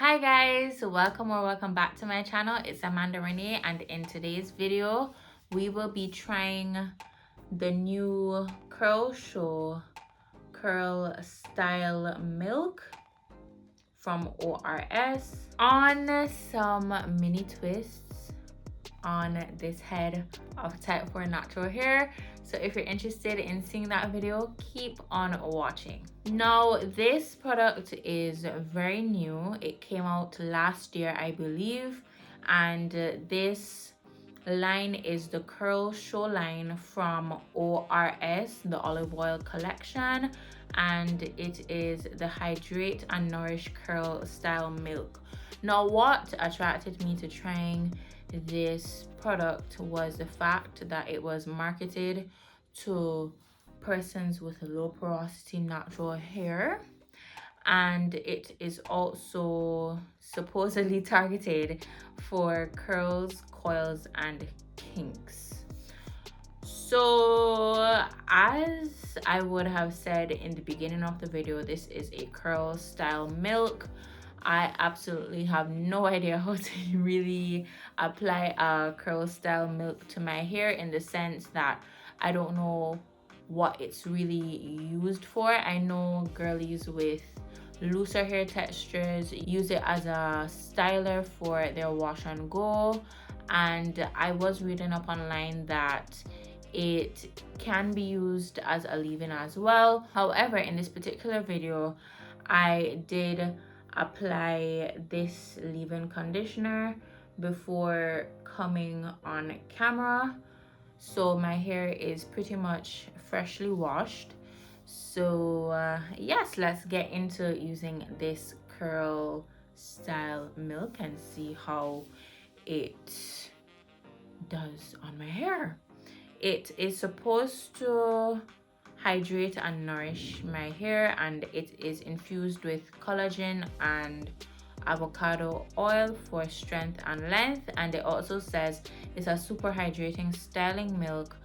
Hi guys, welcome back to my channel. It's Amanda Renee, and in today's video we will be trying the new Curlshow curl style milk from ORS on some mini twists on this head of type 4 natural hair. So if you're interested in seeing that video, keep on watching. Now this product is very new. It came out last year, I believe, and this line is the Curlshow line from ORS, the olive oil collection, and it is the Hydrate and Nourish Curl Style Milk. Now what attracted me to trying this product was the fact that it was marketed to persons with low porosity natural hair, and it is also supposedly targeted for curls, coils, and kinks. So as I would have said in the beginning of the video, this is a curl style milk. I absolutely have no idea how to really apply a curl style milk to my hair, in the sense that I don't know what it's really used for. I know girlies with looser hair textures use it as a styler for their wash and go, and I was reading up online that it can be used as a leave-in as well. However, in this particular video I did apply this leave-in conditioner before coming on camera, so my hair is pretty much freshly washed. So yes, let's get into using this curl style milk and see how it does on my hair. It is supposed to hydrate and nourish my hair, and it is infused with collagen and avocado oil for strength and length. And it also says it's a super hydrating styling milk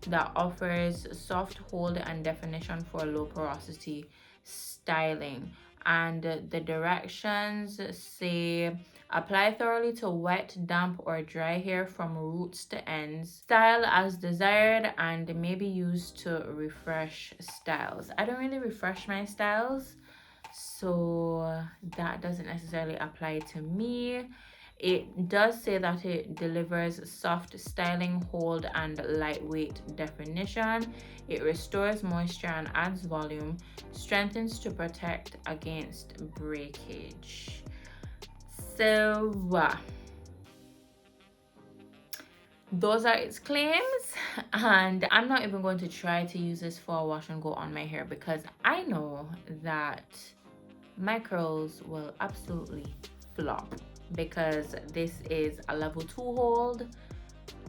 that offers soft hold and definition for low porosity styling. And the directions say apply thoroughly to wet, damp, or dry hair from roots to ends. Style as desired and may be used to refresh styles. I don't really refresh my styles, so that doesn't necessarily apply to me. It does say that it delivers soft styling, hold, and lightweight definition. It restores moisture and adds volume, strengthens to protect against breakage. So those are its claims, and I'm not even going to try to use this for a wash and go on my hair, because I know that my curls will absolutely flop, because this is a level 2 hold.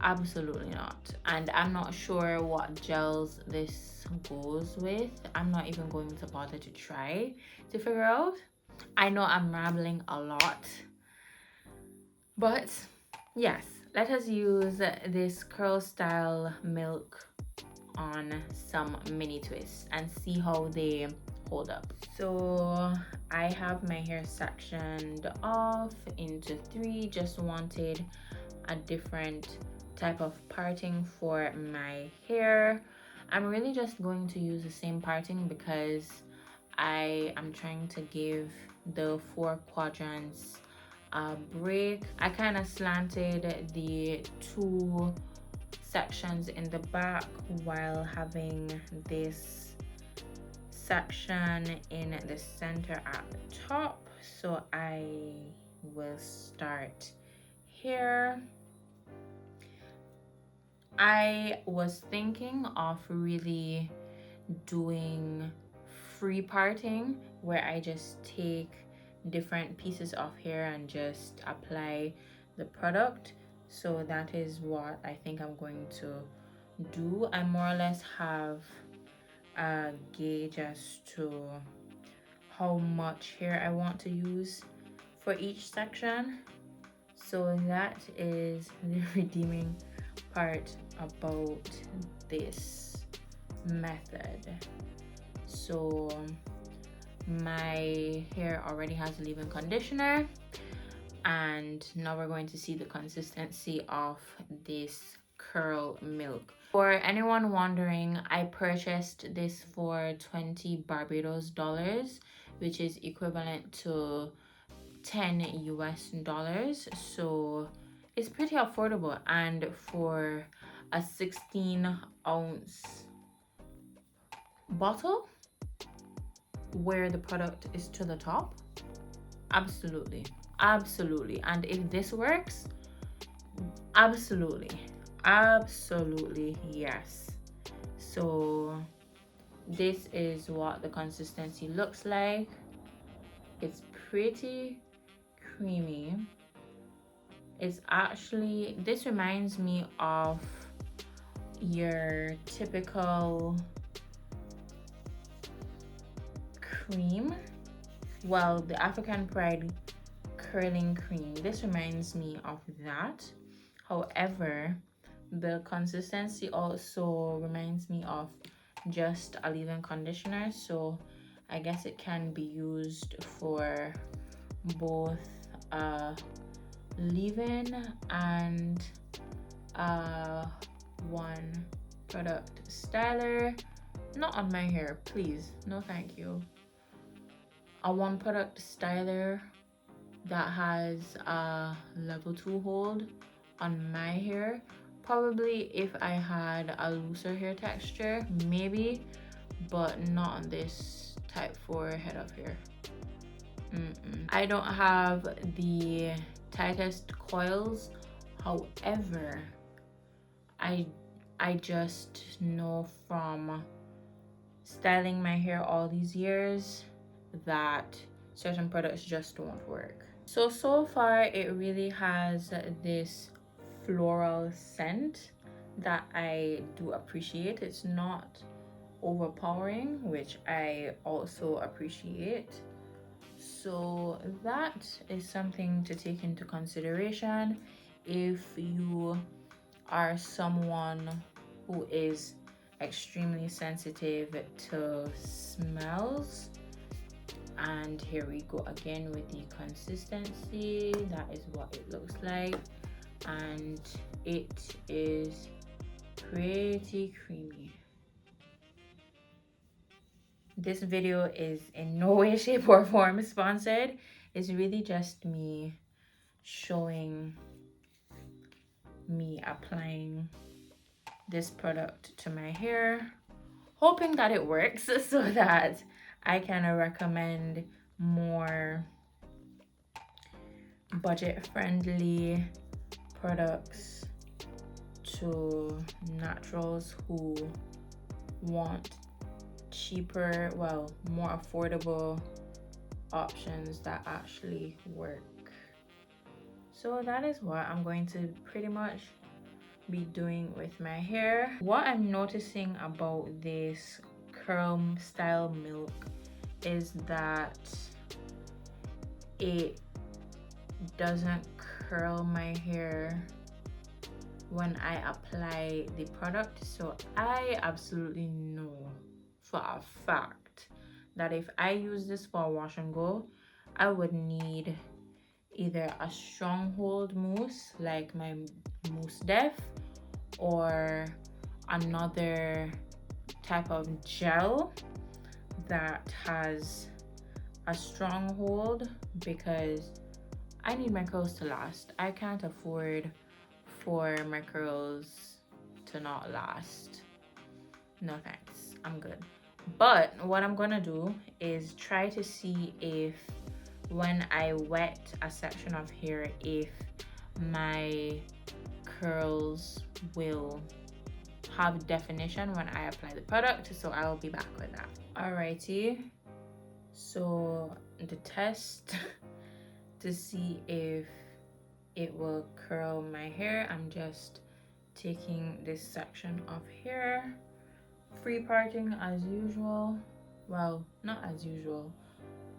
Absolutely not. And I'm not sure what gels this goes with. I'm not even going to bother to try to figure out. I know I'm rambling a lot, but yes, let us use this curl style milk on some mini twists and see how they hold up. So I have my hair sectioned off into 3. Just wanted a different type of parting for my hair. I'm really just going to use the same parting because I am trying to give the 4 quadrants a break. I kind of slanted the 2 sections in the back while having this section in the center at the top. So I will start here. I was thinking of really doing free parting, where I just take different pieces of hair and just apply the product. So that is what I think I'm going to do. I more or less have a gauge as to how much hair I want to use for each section. So that is the redeeming part about this method. So My hair already has leave-in conditioner, and now we're going to see the consistency of this curl milk. For anyone wondering, I purchased this for 20 Barbados dollars, which is equivalent to 10 US dollars, so it's pretty affordable. And for a 16-ounce bottle where the product is to the top, absolutely, absolutely. And if this works, absolutely, absolutely yes. So this is what the consistency looks like. It's pretty creamy. It's actually, this reminds me of your typical cream. Well, the African Pride curling cream. This reminds me of that. However, the consistency also reminds me of just a leave-in conditioner, so I guess it can be used for both leave-in and one product styler. Not on my hair, please, no thank you. A one product styler that has a level 2 hold on my hair. Probably if I had a looser hair texture, maybe, but not on this type 4 head of hair. I don't have the tightest coils. However, I just know from styling my hair all these years that certain products just don't work. So far it really has this floral scent that I do appreciate. It's not overpowering, which I also appreciate. So that is something to take into consideration if you are someone who is extremely sensitive to smells. And here we go again with the consistency. That is what it looks like, and it is pretty creamy. This video is in no way, shape, or form sponsored. It's really just me showing me applying this product to my hair, hoping that it works so that I can recommend more budget-friendly products to naturals who want cheaper, well, more affordable options that actually work. So that is what I'm going to pretty much be doing with my hair. What I'm noticing about this curl style milk is that it doesn't curl my hair when I apply the product. So I absolutely know for a fact that if I use this for a wash and go, I would need either a stronghold mousse like my Mousse Def, or another type of gel that has a strong hold, because I need my curls to last. I can't afford for my curls to not last. No thanks, I'm good. But what I'm gonna do is try to see if when I wet a section of hair, if my curls will have definition when I apply the product. So I'll be back with that. Alrighty, so the test to see if it will curl my hair, I'm just taking this section of hair, free parting as usual. Well, not as usual,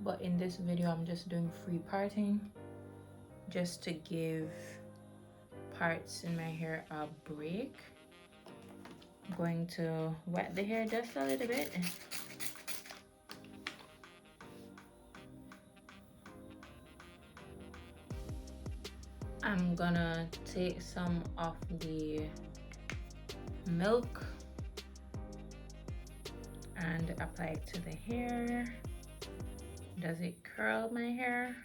but in this video I'm just doing free parting just to give parts in my hair a break. I'm going to wet the hair just a little bit. I'm gonna take some of the milk and apply it to the hair. Does it curl my hair?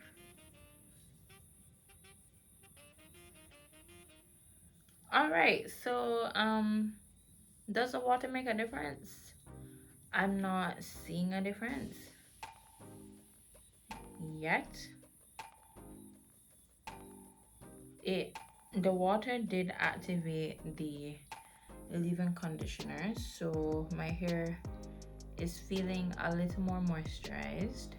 All right, so does the water make a difference? I'm not seeing a difference yet. The water did activate the leave-in conditioner, so my hair is feeling a little more moisturized.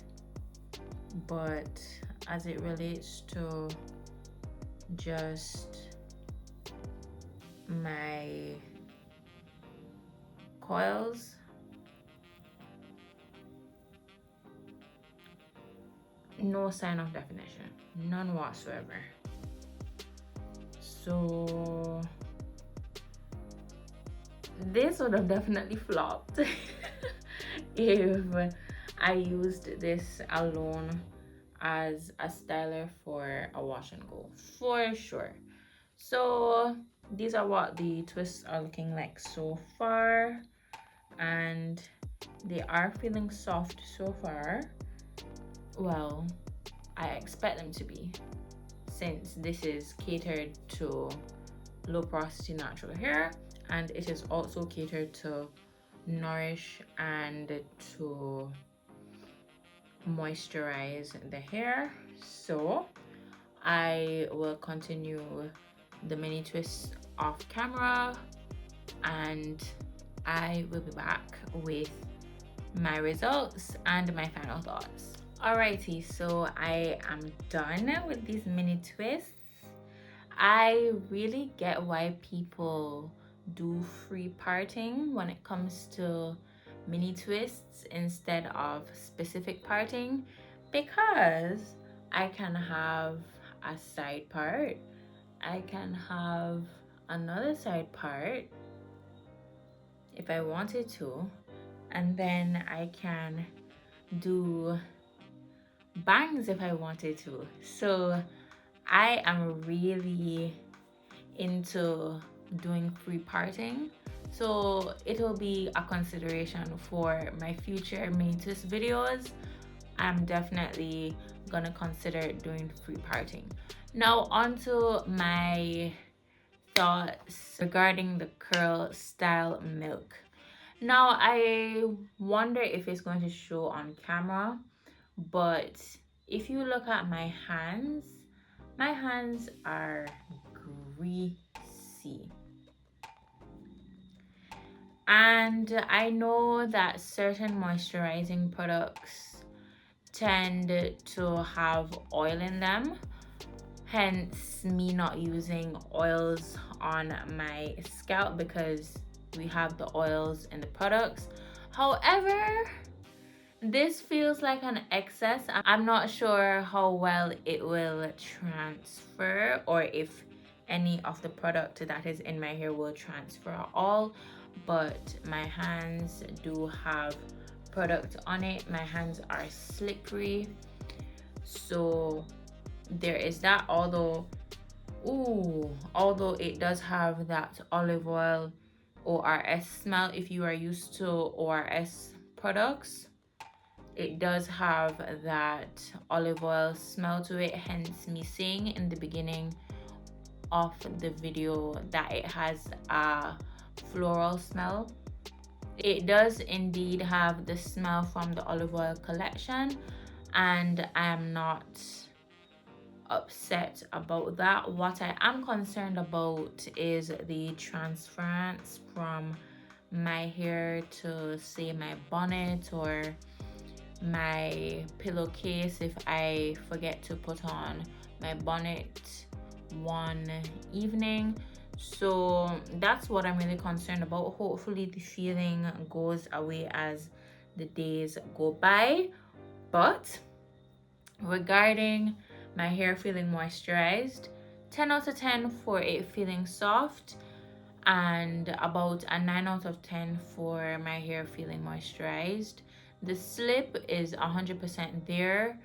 But as it relates to just my coils, no sign of definition, none whatsoever. So this would have definitely flopped if I used this alone as a styler for a wash and go, for sure. So these are what the twists are looking like so far, and they are feeling soft so far. Well, I expect them to be, since this is catered to low porosity natural hair, and it is also catered to nourish and to moisturize the hair. So I will continue the mini twists off camera, and I will be back with my results and my final thoughts. Alrighty, so I am done with these mini twists. I really get why people do free parting when it comes to mini twists instead of specific parting, because I can have a side part, I can have another side part if I wanted to, and then I can do bangs if I wanted to. So I am really into doing free parting, so it'll be a consideration for my future mini twist videos. I'm definitely gonna consider doing free parting. Now onto my thoughts regarding the curl style milk. Now I wonder if it's going to show on camera, but if you look at my hands are greasy. And I know that certain moisturizing products tend to have oil in them, hence me not using oils on my scalp because we have the oils in the products. However, this feels like an excess. I'm not sure how well it will transfer, or if any of the product that is in my hair will transfer at all, but my hands do have product on it. My hands are slippery, so there is that. Although it does have that olive oil ORS smell. If you are used to ORS products, it does have that olive oil smell to it, hence me saying in the beginning of the video that it has a floral smell. It does indeed have the smell from the olive oil collection, and I am not upset about that. What I am concerned about is the transference from my hair to, say, my bonnet or my pillowcase if I forget to put on my bonnet one evening. So that's what I'm really concerned about. Hopefully the feeling goes away as the days go by. But regarding my hair feeling moisturized, 10 out of 10 for it feeling soft, and about a 9 out of 10 for my hair feeling moisturized. The slip is 100% there.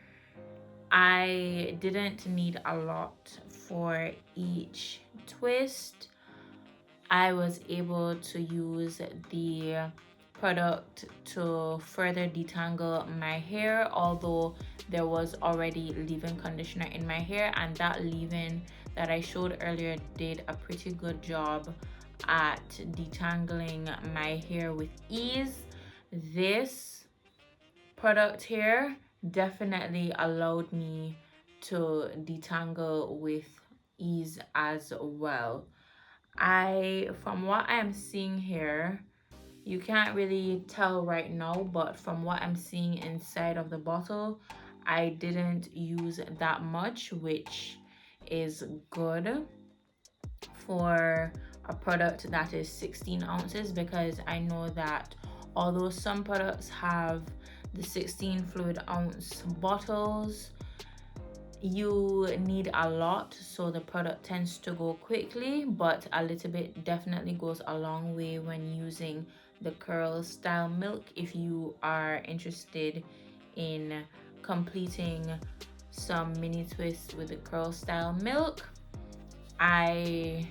I didn't need a lot for each twist. I was able to use the product to further detangle my hair, although there was already leave-in conditioner in my hair, and that leave-in that I showed earlier did a pretty good job at detangling my hair with ease. This product here definitely allowed me to detangle with ease as well. From what I'm seeing here, you can't really tell right now, but from what I'm seeing inside of the bottle, I didn't use that much, which is good for a product that is 16 ounces, because I know that although some products have the 16 fluid ounce bottles, you need a lot, so the product tends to go quickly, but a little bit definitely goes a long way when using the curl style milk. If you are interested in completing some mini twists with the curl style milk, I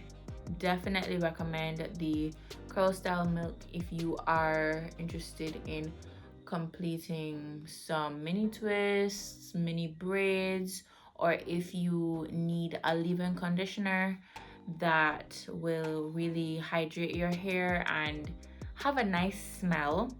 definitely recommend the curl style milk if you are interested in completing some mini twists, mini braids, or if you need a leave-in conditioner that will really hydrate your hair and have a nice smell,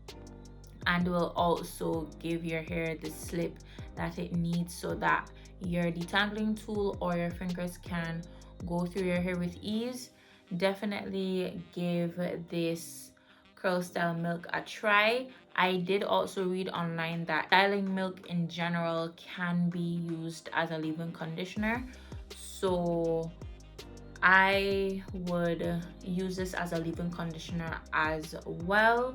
and will also give your hair the slip that it needs so that your detangling tool or your fingers can go through your hair with ease. Definitely give this curl style milk a try. I did also read online that styling milk in general can be used as a leave-in conditioner, so I would use this as a leave-in conditioner as well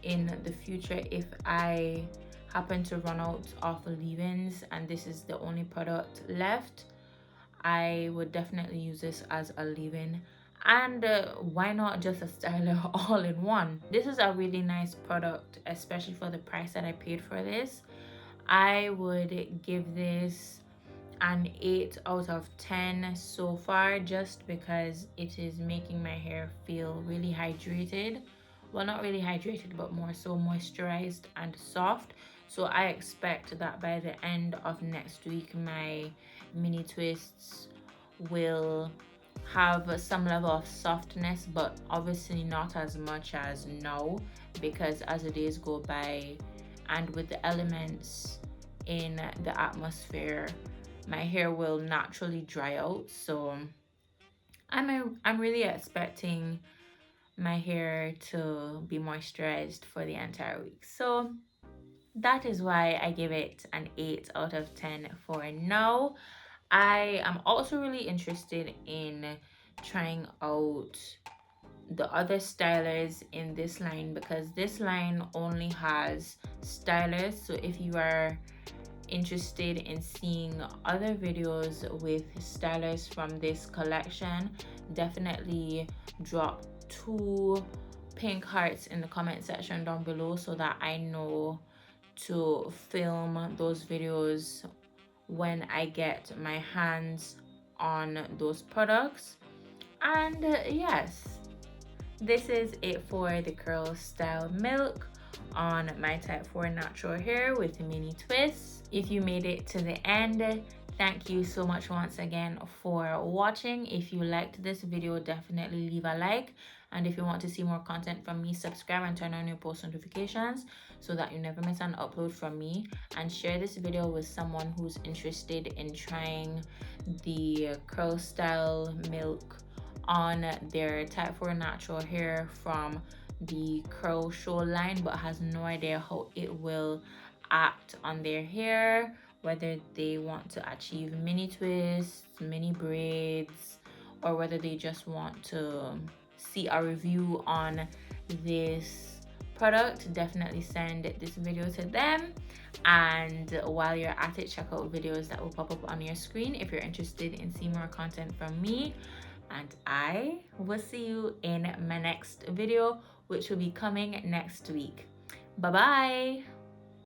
in the future if I happen to run out of leave-ins and this is the only product left. I would definitely use this as a leave-in, and why not just a styler all in one. This is a really nice product, especially for the price that I paid for this. I would give this an 8 out of 10 so far, just because it is making my hair feel really hydrated. Well, not really hydrated, but more so moisturized and soft. So I expect that by the end of next week my mini twists will have some level of softness, but obviously not as much as now, because as the days go by and with the elements in the atmosphere, my hair will naturally dry out. So I'm really expecting my hair to be moisturized for the entire week. So that is why I give it an 8 out of 10 for now. I am also really interested in trying out the other stylers in this line, because this line only has stylers. So if you are interested in seeing other videos with stylers from this collection, definitely drop 2 pink hearts in the comment section down below so that I know to film those videos when I get my hands on those products. And yes, this is it for the curl style milk on my type 4 natural hair with mini twists. If you made it to the end, thank you so much once again for watching. If you liked this video, definitely leave a like, and if you want to see more content from me, subscribe and turn on your post notifications so that you never miss an upload from me. And share this video with someone who's interested in trying the curl style milk on their type 4 natural hair from the Curlshow line, but has no idea how it will act on their hair, whether they want to achieve mini twists, mini braids, or whether they just want to see a review on this product. Definitely send this video to them, and while you're at it, check out videos that will pop up on your screen if you're interested in seeing more content from me. And I will see you in my next video, which will be coming next week. Bye bye.